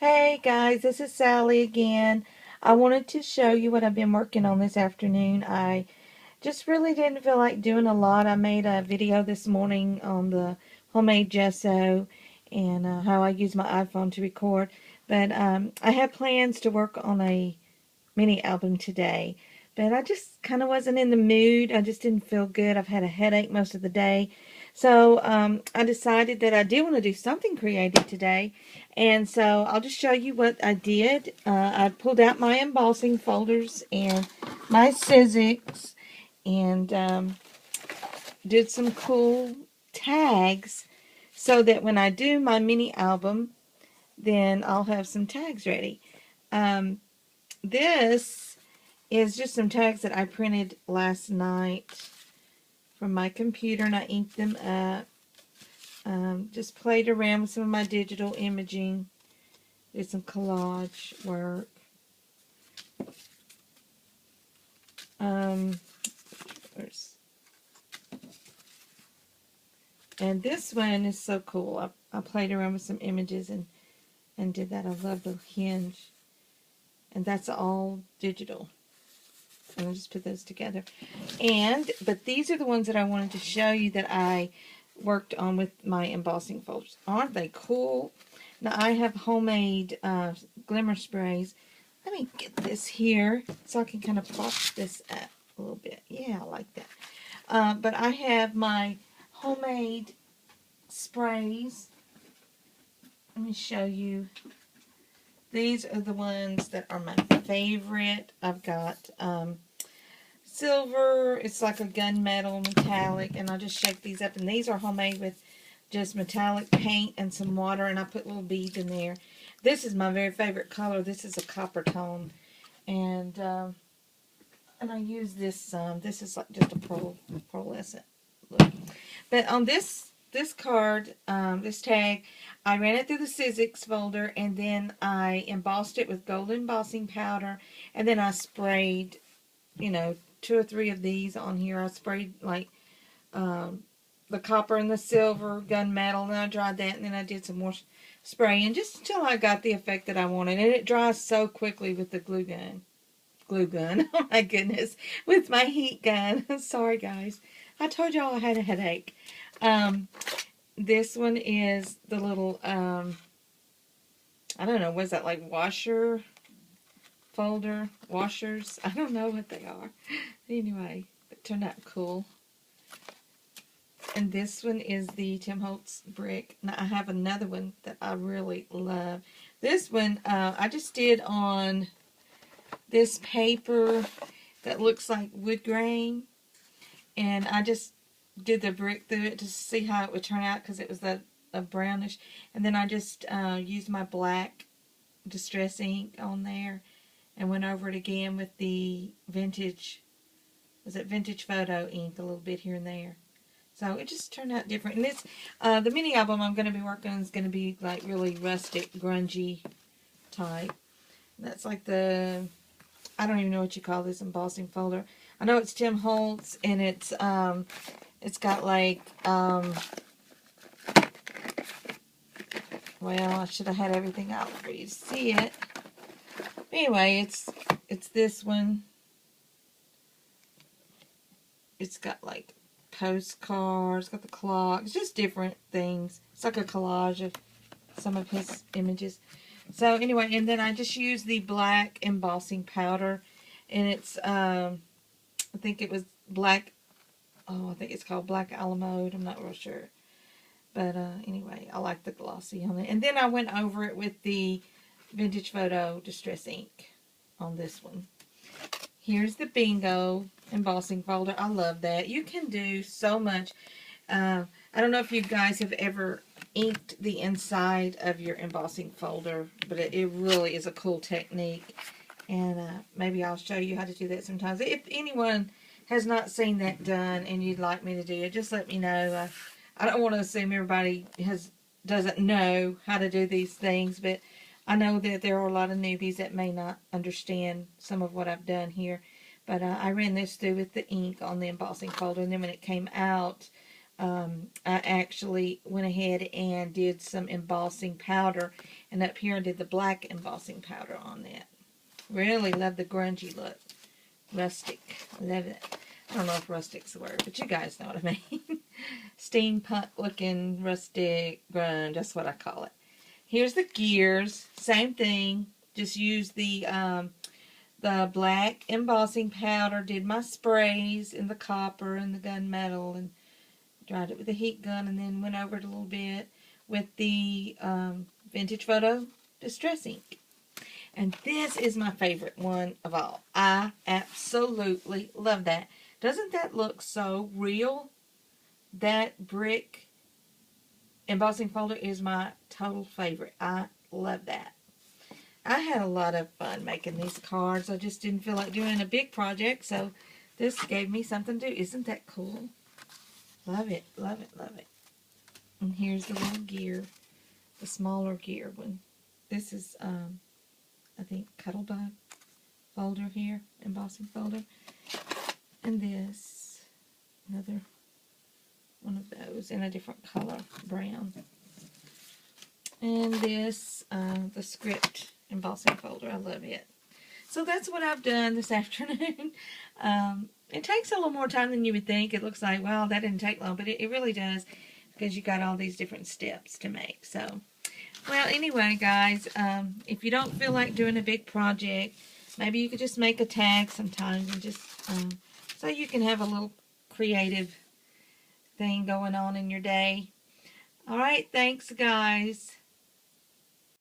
Hey guys, this is Sally again. I wanted to show you what I've been working on this afternoon. I just really didn't feel like doing a lot. I made a video this morning on the homemade gesso and how I use my iPhone to record. But I had plans to work on a mini album today, but I just kind of wasn't in the mood. I just didn't feel good. I've had a headache most of the day. So I decided that I did want to do something creative today. And so I'll just show you what I did. I pulled out my embossing folders and my scissors and did some cool tags so that when I do my mini album, then I'll have some tags ready. This is just some tags that I printed last night from my computer, and I inked them up. Just played around with some of my digital imaging. Did some collage work. Um, and this one is so cool. I played around with some images and did that. I love the hinge. And that's all digital. And I just put those together. But these are the ones that I wanted to show you that I worked on with my embossing folders. Aren't they cool? Now I have homemade glimmer sprays. Let me get this here so I can kind of pop this up a little bit. Yeah, I like that. But I have my homemade sprays. Let me show you. These are the ones that are my favorite. I've got silver. It's like a gunmetal metallic, and I just shake these up. And these are homemade with just metallic paint and some water, and I put little beads in there. This is my very favorite color. This is a copper tone, and I use this. This is like just a pearlescent look. But on this card, this tag, I ran it through the Sizzix folder, and then I embossed it with gold embossing powder, and then I sprayed, you know, 2 or 3 of these on here. I sprayed like the copper and the silver gunmetal, and then I dried that, and then I did some more spraying just until I got the effect that I wanted. And it dries so quickly with the glue gun. Oh my goodness. With my heat gun. Sorry guys. I told y'all I had a headache. This one is the little, I don't know, what is that, like washers? I don't know what they are. Anyway, it turned out cool. And this one is the Tim Holtz brick. Now I have another one that I really love. This one I just did on this paper that looks like wood grain. And I just did the brick through it to see how it would turn out because it was a brownish. And then I just used my black distress ink on there and went over it again with the vintage photo ink a little bit here and there. So it just turned out different. And this, the mini album I'm going to be working on is going to be like really rustic, grungy type. And that's like the, I don't even know what you call this embossing folder. I know it's Tim Holtz, and it's got like, well, I should have had everything out for you to see it. Anyway, it's this one. It's got like postcards, got the clock. It's just different things. It's like a collage of some of his images. So anyway, and then I just used the black embossing powder, and it's I think it was black. Oh, I think it's called Black Alamode. I'm not real sure. But anyway, I like the glossy on it. And then I went over it with the Vintage Photo Distress ink on this one. Here's the Bingo embossing folder. I love that. You can do so much. I don't know if you guys have ever inked the inside of your embossing folder, but it really is a cool technique. And maybe I'll show you how to do that sometimes. If anyone has not seen that done and you'd like me to do it, just let me know. I don't want to assume everybody doesn't know how to do these things, but I know that there are a lot of newbies that may not understand some of what I've done here. But I ran this through with the ink on the embossing folder, and then when it came out, I actually went ahead and did some embossing powder, And up here I did the black embossing powder on that. Really love the grungy look. Rustic. Love it. I don't know if rustic's the word, but you guys know what I mean. Steampunk looking rustic grunge. That's what I call it. Here's the gears. Same thing. Just use the black embossing powder. Did my sprays in the copper and the gunmetal and dried it with a heat gun, and then went over it a little bit with the Vintage Photo Distress ink. And this is my favorite one of all. I absolutely love that. Doesn't that look so real? That brick embossing folder is my total favorite. I love that. I had a lot of fun making these cards. I just didn't feel like doing a big project, so this gave me something to do. Isn't that cool? Love it, love it, love it. And here's the little gear, the smaller gear one. This is, I think, Cuttlebug folder here, embossing folder. And this, another one of those in a different color, brown. And this, the script embossing folder. I love it. So that's what I've done this afternoon. It takes a little more time than you would think. It looks like, well, that didn't take long, but it really does, because you got all these different steps to make. So, well, anyway, guys, if you don't feel like doing a big project, maybe you could just make a tag sometimes and just so you can have a little creative thing going on in your day. All right, thanks, guys.